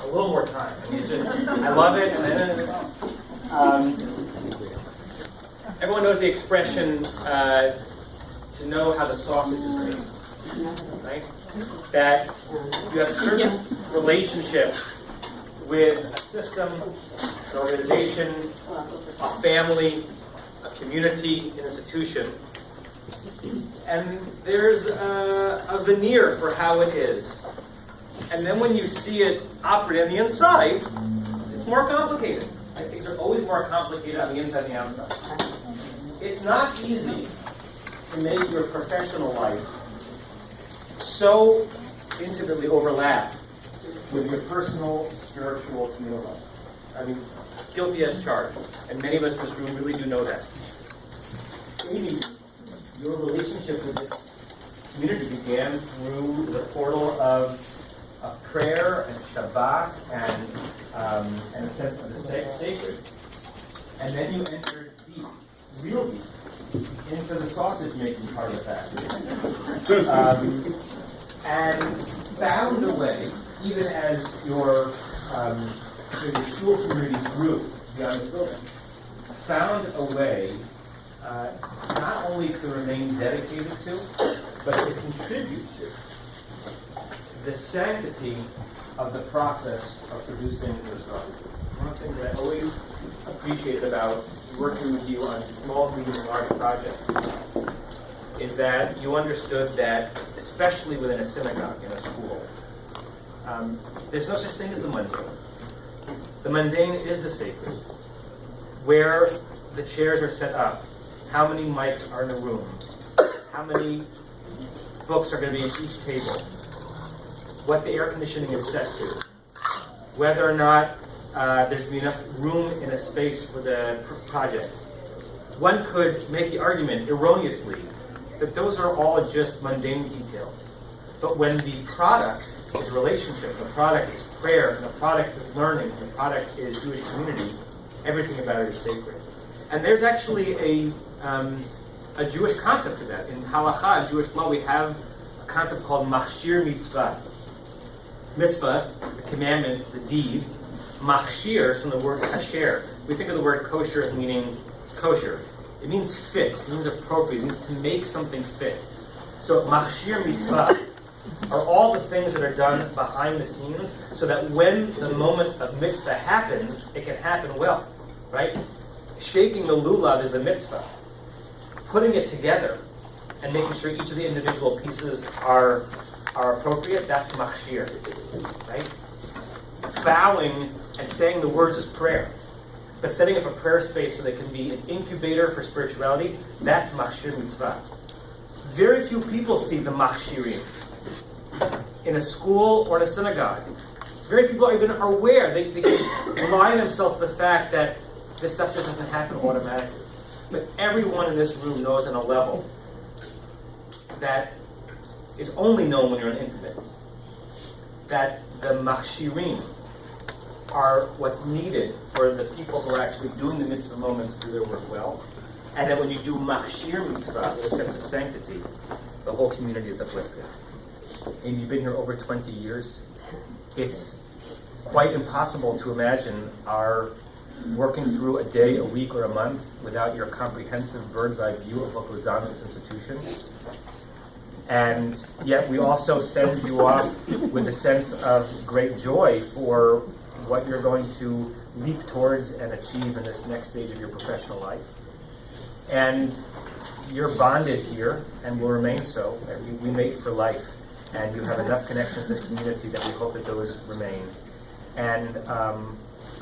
a little more time. I love it. Everyone knows the expression to know how the sausage is made, right? That you have a certain relationship with a system, an organization, a family, a community, an institution, and there's a veneer for how it is. And then when you see it operate on the inside, it's more complicated. Right? Things are always more complicated on the inside than the outside. It's not easy to make your professional life so intimately overlap with your personal, spiritual, communal life. I mean, guilty as charged. And many of us in this room really do know that. Maybe your relationship with this community began through the portal of prayer and Shabbat and a sense of the sacred. And then you entered deep, real deep, into the sausage-making part of that. And found a way, even as your shul communities grew beyond this building, found a way not only to remain dedicated to, but to contribute to the sanctity of the process of producing your sausages. One of the things that I always appreciated about working with you on small, medium, and large projects is that you understood that, especially within a synagogue, in a school, there's no such thing as the mundane. The mundane is the sacred. Where the chairs are set up, how many mics are in the room, how many books are going to be at each table, what the air conditioning is set to, whether or not there's going to be enough room in a space for the project. One could make the argument, erroneously, that those are all just mundane details. But when the product is relationship, the product is prayer, the product is learning, the product is Jewish community, everything about it is sacred. And there's actually a Jewish concept to that. In halakha, in Jewish law, we have a concept called machshir mitzvah. Mitzvah, the commandment, the deed. Machshir is from the word kasher. We think of the word kosher as meaning kosher. It means fit, it means appropriate, it means to make something fit. So machshir mitzvah are all the things that are done behind the scenes so that when the moment of mitzvah happens, it can happen well, right? Shaking the lulav is the mitzvah. Putting it together and making sure each of the individual pieces are appropriate, that's machshir, right? Vowing and saying the words is prayer. But setting up a prayer space so they can be an incubator for spirituality, that's machshir mitzvah. Very few people see the machshirim in a school or in a synagogue. Very few people are even aware. They can remind themselves of the fact that this stuff just doesn't happen automatically. But everyone in this room knows on a level that is only known when you're in intimates, that the machshirim are what's needed for the people who are actually doing the mitzvah moments to do their work well. And that when you do machshir mitzvah with a sense of sanctity, the whole community is uplifted. And you've been here over 20 years. It's quite impossible to imagine our working through a day, a week, or a month without your comprehensive bird's eye view of what goes on in this institution. And yet we also send you off with a sense of great joy for what you're going to leap towards and achieve in this next stage of your professional life. And you're bonded here and will remain so. And we mate for life. And you have enough connections to this community that we hope that those remain. And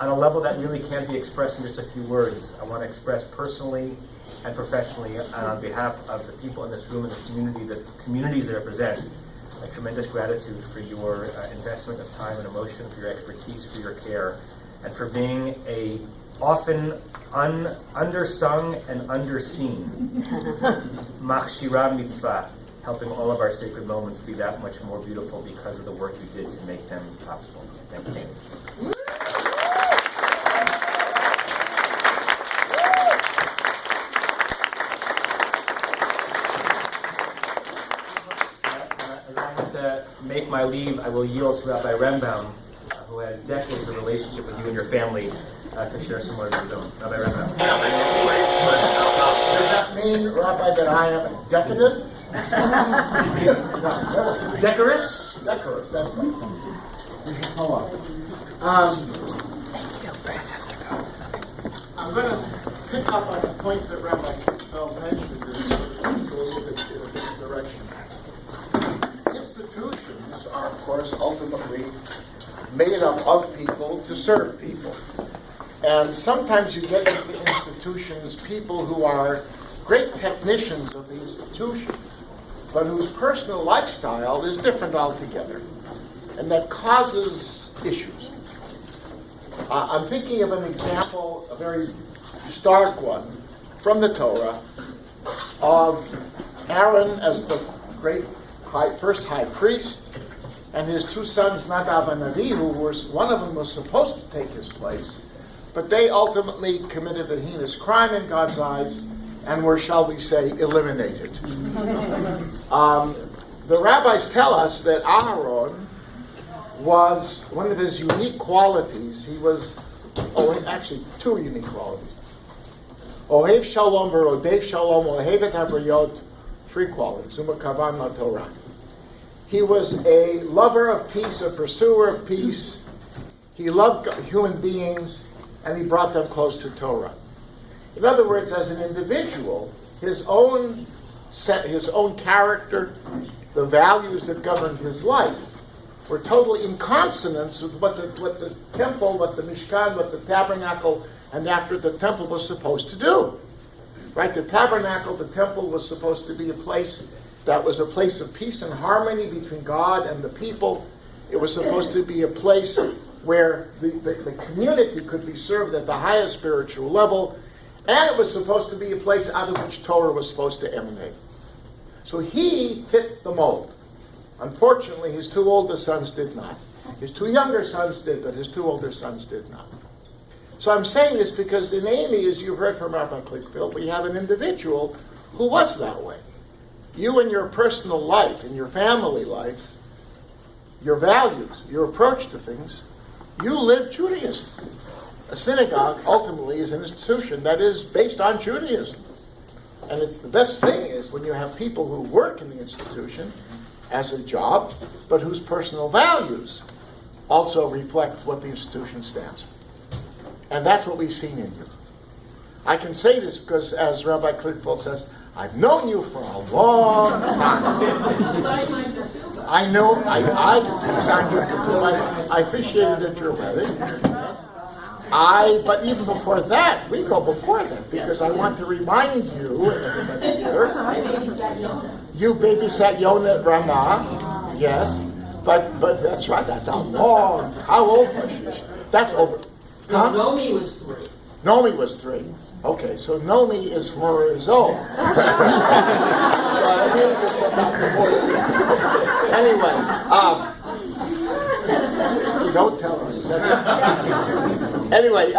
on a level that really can't be expressed in just a few words, I want to express personally and professionally, and on behalf of the people in this room and the communities that represent, a tremendous gratitude for your investment of time and emotion, for your expertise, for your care, and for being a often undersung and underseen machshira mitzvah, helping all of our sacred moments be that much more beautiful because of the work you did to make them possible. Thank you. As I have to make my leave, I will yield to Rabbi Rembaum who has decades of relationship with you and your family, to share some words of his own. Rabbi Rabin. Does that mean, Rabbi, that I am decadent? No, Decorous? decorous, that's right. You should come on. I'm going to pick up on the point that Rabbi Bell mentioned and go a little bit in a different direction. Institutions are, of course, ultimately made up of people to serve people. And sometimes you get into institutions people who are great technicians of the institution, but whose personal lifestyle is different altogether. And that causes issues. I'm thinking of an example, a very stark one, from the Torah, of Aaron as the great first high priest, and his two sons, Nadav and Avihu, one of them was supposed to take his place, but they ultimately committed a heinous crime in God's eyes, and were, shall we say, eliminated. The rabbis tell us that Aaron was, one of his unique qualities, he was, actually two unique qualities. Ohev Shalom v'rodev Shalom, Ohev et habriyot, three qualities, Umakavan la Torah. He was a lover of peace, a pursuer of peace. He loved human beings, and he brought them close to Torah. In other words, as an individual, his own character, the values that governed his life, were totally in consonance with what the temple, what the Mishkan, what the tabernacle, and after the temple was supposed to do. Right? The tabernacle, the temple, was supposed to be a place that was a place of peace and harmony between God and the people. It was supposed to be a place where the community could be served at the highest spiritual level, and it was supposed to be a place out of which Torah was supposed to emanate. So he fit the mold. Unfortunately, his two older sons did not. His two younger sons did, but his two older sons did not. So I'm saying this because in Amy, as you've heard from Rabbi Klickfeld, we have an individual who was that way. You in your personal life, in your family life, your values, your approach to things, you live Judaism. A synagogue ultimately is an institution that is based on Judaism. And it's the best thing is when you have people who work in the institution as a job, but whose personal values also reflect what the institution stands for. And that's what we've seen in you. I can say this because, as Rabbi Klickfeld says, I've known you for a long time. I know, I signed your ketubah. I officiated at your wedding. But even before that, we go before that, because I want to remind you, and everybody here, you babysat Yonah at Ramah, yes, but that's right, that's a long, how old was she? That's over. Huh? Nomi was 3. Nomi was 3. Okay, so Nomi is 4 years old. So I mean, it's about anyway, don't tell her. Anyway,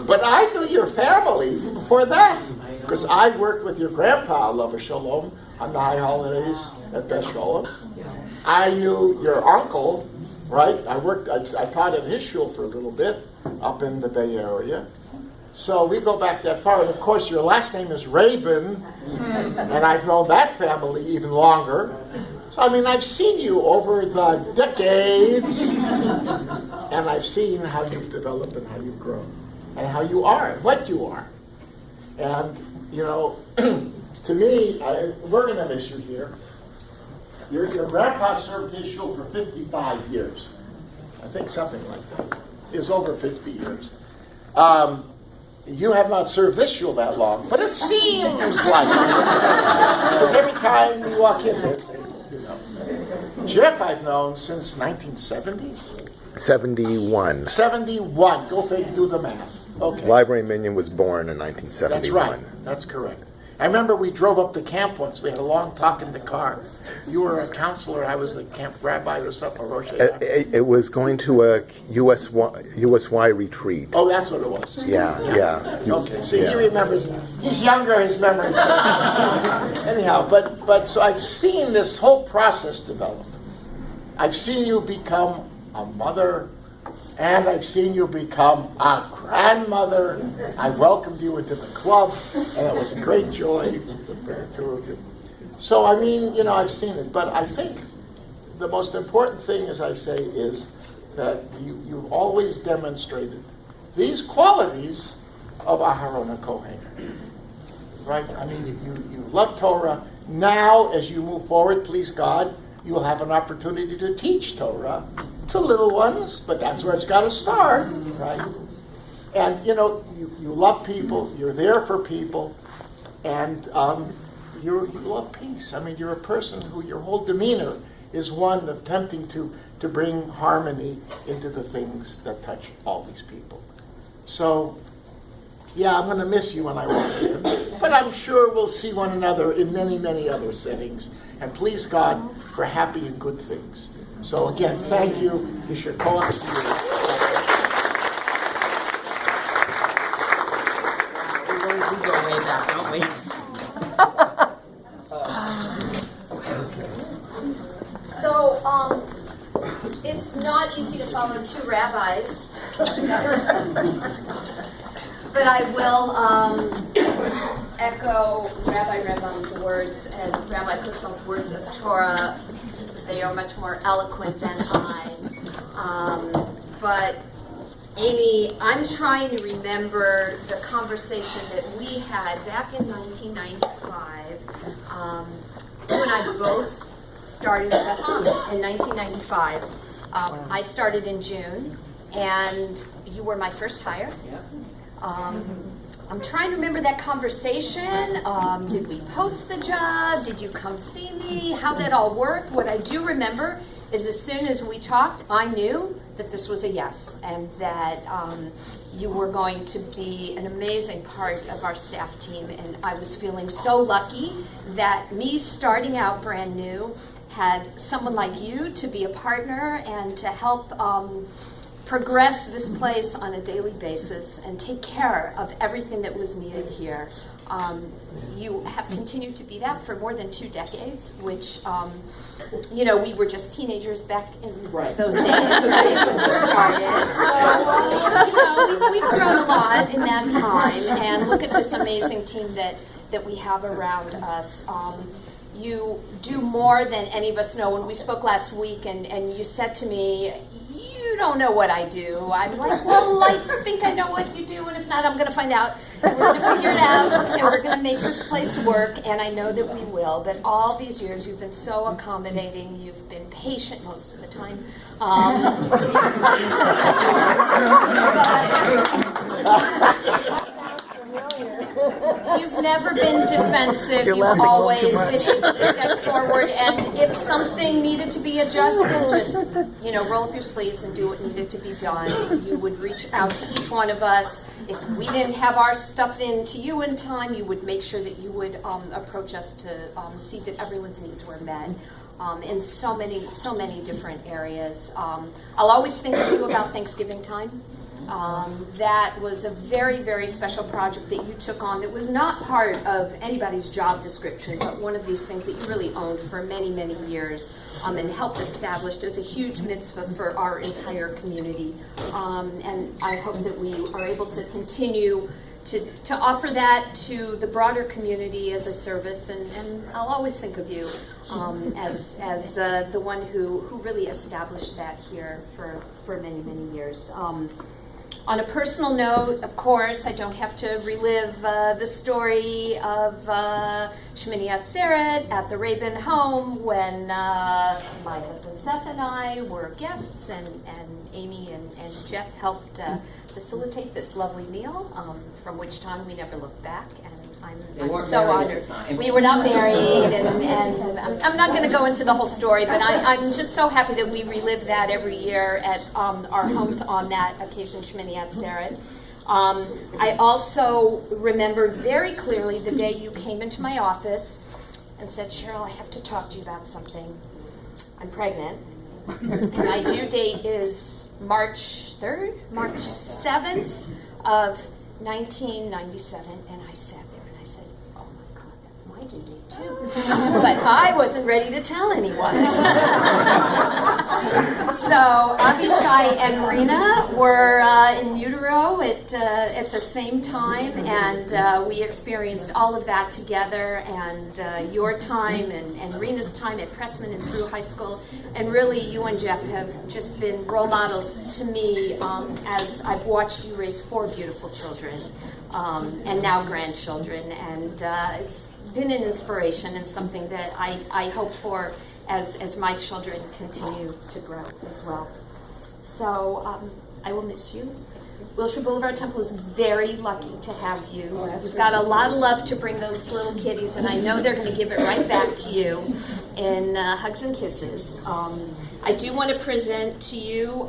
but I knew your family before that, because I worked with your grandpa, Lava Shalom, on the high holidays at Beth Shalom. I knew your uncle, right? I taught at his shul for a little bit up in the Bay Area. So we go back that far. And of course, your last name is Rabin, and I've known that family even longer. So, I mean, I've seen you over the decades, and I've seen how you've developed and how you've grown, and how you are, and what you are. And, you know, to me, we're going to miss you here. Your grandpa served his shul for 55 years. I think something like that. It was over 50 years. You have not served this shul that long, but it seems like it. Because every time you walk in there, you know. Jeff I've known since 1970. 71. 71. Go figure, do the math. Okay. Library Minion was born in 1971. That's right. That's correct. I remember we drove up to camp once. We had a long talk in the car. You were a counselor. I was the camp rabbi or something. It was going to a USY retreat. Oh, that's what it was. Yeah. Okay. See, he remembers. He's younger. His memory's better. Anyhow, but so I've seen this whole process develop. I've seen you become a mother, And I've seen you become a grandmother. I welcomed you into the club, and it was a great joy for the two of you. So, I mean, I've seen it. But I think the most important thing, as I say, is that you've always demonstrated these qualities of Aharon HaKohen. Right? I mean, you love Torah. Now, as you move forward, please God, you will have an opportunity to teach Torah to little ones, but that's where it's got to start, right? And, you love people, you're there for people, and you love peace. I mean, you're a person who your whole demeanor is one of attempting to bring harmony into the things that touch all these people. So, yeah, I'm going to miss you when I walk in, but I'm sure we'll see one another in many, many other settings. And please God for happy and good things. So again, thank you. It's your cause. We really do go way back, don't we? So, it's not easy to follow two rabbis. But I will echo Rabbi Rabin's words and Rabbi Kutzfeld's words of Torah. They are much more eloquent than I. But Amy, I'm trying to remember the conversation that we had back in 1995. You and I both started at Beth in 1995. I started in June, and you were my first hire. I'm trying to remember that conversation. Did we post the job? Did you come see me? How that all worked? What I do remember is as soon as we talked, I knew that this was a yes, and that you were going to be an amazing part of our staff team. And I was feeling so lucky that me starting out brand new had someone like you to be a partner and to help progress this place on a daily basis and take care of everything that was needed here. You have continued to be that for more than 2 decades, which, we were just teenagers back in those days, right, when we started. So, we've grown a lot in that time, and look at this amazing team that we have around us. You do more than any of us know. When we spoke last week and you said to me, you don't know what I do. I'm like, well, I think I know what you do, and if not, I'm going to find out. We're going to figure it out, and we're going to make this place work, and I know that we will. But all these years, you've been so accommodating. You've been patient most of the time. You've never been defensive. You've always been able to step forward, and if something needed to be adjusted, just roll up your sleeves and do what needed to be done. You would reach out to each one of us. If we didn't have our stuff in to you in time, you would make sure that you would approach us to see that everyone's needs were met. In so many different areas. I'll always think of you about Thanksgiving time. That was a very, very special project that you took on that was not part of anybody's job description, but one of these things that you really owned for many, many years and helped establish as a huge mitzvah for our entire community. And I hope that we are able to continue to offer that to the broader community as a service, and I'll always think of you as the one who really established that here for many, many years. On a personal note, of course, I don't have to relive the story of Shmini Atzeret at the Rabin home when my husband Seth and I were guests, and Amy and Jeff helped facilitate this lovely meal, from which time we never looked back. And I'm so honored. We were not married, and I'm not going to go into the whole story, but I'm just so happy that we relive that every year at our homes on that occasion, Shmini Atzeret. I also remember very clearly the day you came into my office and said, Cheryl, I have to talk to you about something. I'm pregnant, and my due date is March 3rd, March 7th of 1997, and I sat there and I said, oh my God, that's my my due date too. But I wasn't ready to tell anyone. So Abishai and Rena were in utero at the same time, and we experienced all of that together, and your time and Rena's time at Pressman and through high school. And really, you and Jeff have just been role models to me as I've watched you raise 4 beautiful children and now grandchildren. And it's been an inspiration and something that I hope for as my children continue to grow as well. So I will miss you. Wilshire Boulevard Temple is very lucky to have you. We've got a lot of love to bring those little kitties, and I know they're going to give it right back to you in hugs and kisses. I do want to present to you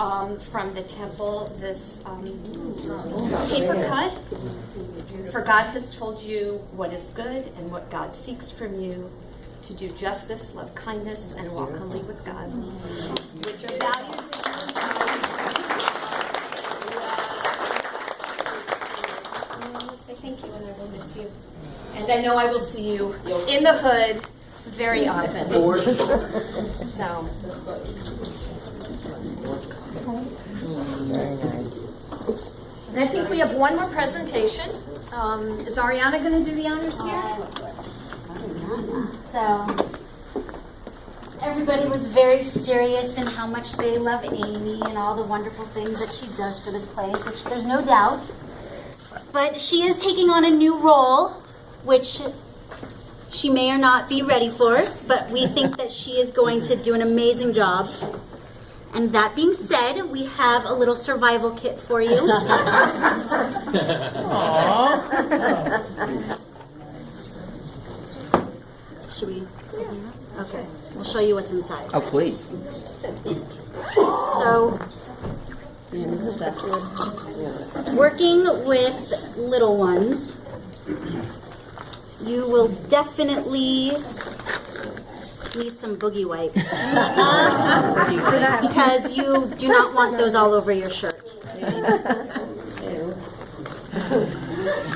from the temple this paper cut. For God has told you what is good and what God seeks from you, to do justice, love kindness, and walk humbly with God, which are values that say thank you, and I will miss you. And I know I will see you in the hood very often. So. And I think we have one more presentation. Is Ariana going to do the honors here? So, everybody was very serious in how much they love Amy and all the wonderful things that she does for this place, which there's no doubt. But she is taking on a new role, which she may or not be ready for, but we think that she is going to do an amazing job. And that being said, we have a little survival kit for you. Should we? Okay, we'll show you what's inside. Oh, please. So, working with little ones, you will definitely need some boogie wipes. Because you do not want those all over your shirt.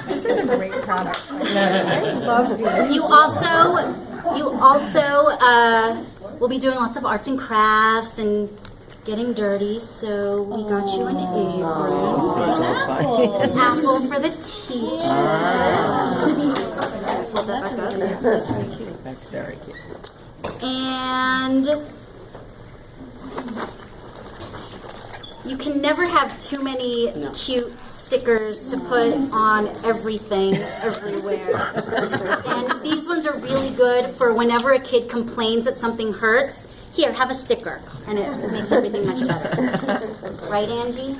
This is a great product. I love these. You also will be doing lots of arts and crafts and getting dirty, so we got you an apron. An apple for the teacher. Fold that back up. That's very cute. That's very cute. And you can never have too many cute stickers to put on everything, everywhere. And these ones are really good for whenever a kid complains that something hurts. Here, have a sticker, and it makes everything much better. Right, Angie?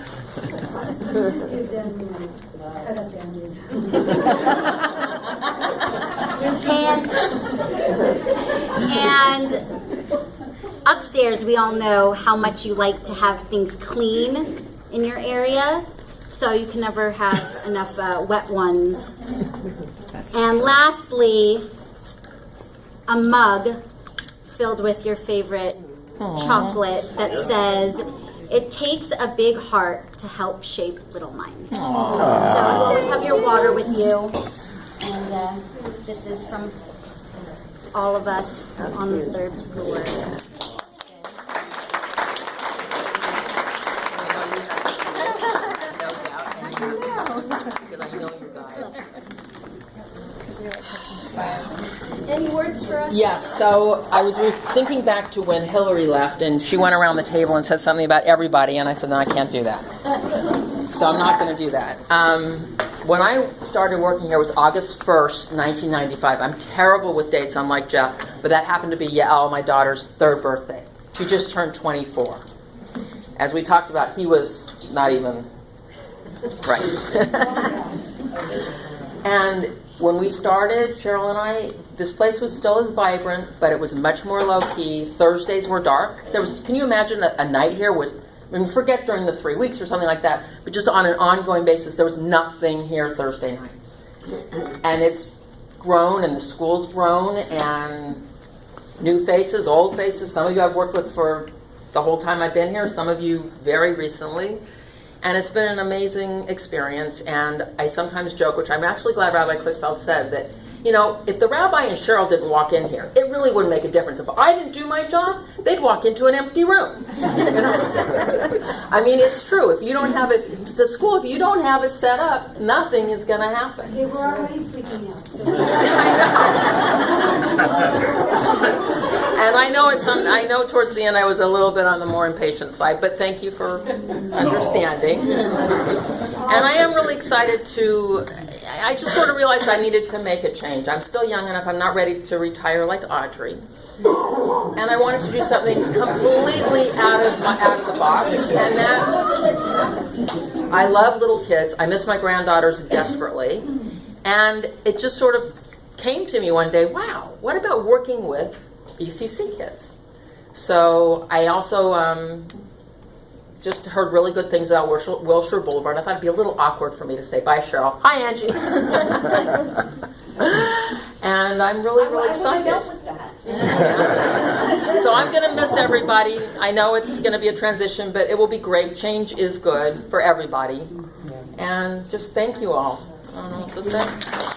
And upstairs, we all know how much you like to have things clean in your area, so you can never have enough wet ones. And lastly, a mug filled with your favorite chocolate that says, "It takes a big heart to help shape little minds." So always have your water with you. And this is from all of us on the 3rd floor. Any words for us? Yes, so I was thinking back to when Hillary left, and she went around the table and said something about everybody, and I said, no, I can't do that. So I'm not going to do that. When I started working here was August 1st, 1995. I'm terrible with dates, unlike Jeff, but that happened to be Yael, my daughter's 3rd birthday. She just turned 24. As we talked about, he was not even right. And when we started, Cheryl and I, this place was still as vibrant, but it was much more low-key. Thursdays were dark. Can you imagine a night here with, I mean, forget during the 3 weeks or something like that, but just on an ongoing basis, there was nothing here Thursday nights. And it's grown, and the school's grown, and new faces, old faces. Some of you I've worked with for the whole time I've been here, some of you very recently. And it's been an amazing experience, and I sometimes joke, which I'm actually glad Rabbi Quickfeld said, that You know, if the rabbi and Cheryl didn't walk in here, it really wouldn't make a difference. If I didn't do my job, they'd walk into an empty room. You know? I mean, it's true. If you don't have it, the school, if you don't have it set up, nothing is going to happen. They were already freaking out. So. And I know I know towards the end I was a little bit on the more impatient side, but thank you for understanding. And I am really excited I just sort of realized I needed to make a change. I'm still young enough, I'm not ready to retire like Audrey. And I wanted to do something completely out of the box. And that, I love little kids. I miss my granddaughters desperately. And it just sort of came to me one day, wow, what about working with BCC kids? So I also just heard really good things about Wilshire Boulevard. I thought it'd be a little awkward for me to say bye, Cheryl. Hi, Angie. And I'm really excited. I would have dealt with that. Yeah. So I'm going to miss everybody. I know it's going to be a transition, but it will be great. Change is good for everybody. And just thank you all. I don't know what to say.